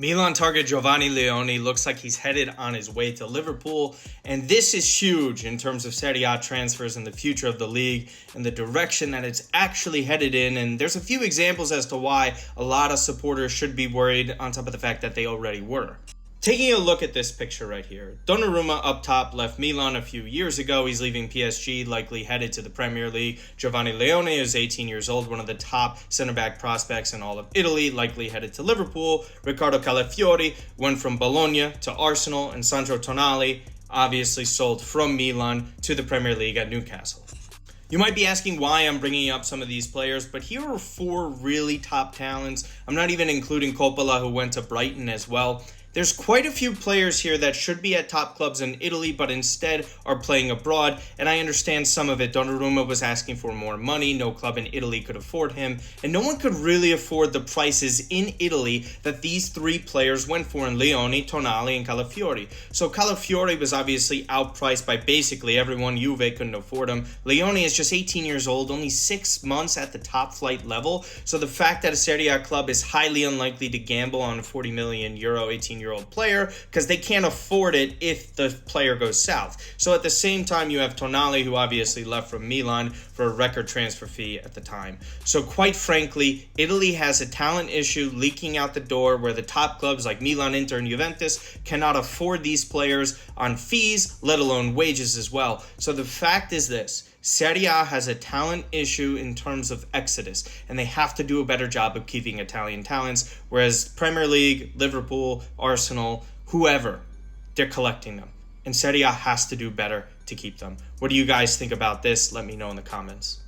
Milan target Giovanni Leoni looks like he's headed on his way to Liverpool, and this is huge in terms of Serie A transfers and the future of the league and the direction that it's actually headed in. And there's a few examples as to why a lot of supporters should be worried, on top of the fact that they already were. Taking a look at this picture right here, Donnarumma up top left Milan a few years ago. He's leaving PSG, likely headed to the Premier League. Giovanni Leoni is 18 years old, one of the top center-back prospects in all of Italy, likely headed to Liverpool. Riccardo Calafiori went from Bologna to Arsenal, and Sandro Tonali obviously sold from Milan to the Premier League at Newcastle. You might be asking why I'm bringing up some of these players, but here are four really top talents. I'm not even including Coppola, who went to Brighton as well. There's quite a few players here that should be at top clubs in Italy, but instead are playing abroad, and I understand some of it. Donnarumma was asking for more money. No club in Italy could afford him, and no one could really afford the prices in Italy that these three players went for in Leoni, Tonali, and Calafiori. So Calafiori was obviously outpriced by basically everyone. Juve couldn't afford him. Leoni is just 18 years old, only 6 months at the top flight level, so the fact that a Serie A club is highly unlikely to gamble on a €40 million 18-year-old player, because they can't afford it if the player goes south. So at the same time, you have Tonali, who obviously left from Milan for a record transfer fee at the time. So quite frankly, Italy has a talent issue leaking out the door, where the top clubs like Milan, Inter, and Juventus cannot afford these players on fees, let alone wages as well. So the fact is this: Serie A has a talent issue in terms of exodus, and they have to do a better job of keeping Italian talents, whereas Premier League, Liverpool, Arsenal, whoever, they're collecting them. And Serie A has to do better to keep them. What do you guys think about this? Let me know in the comments.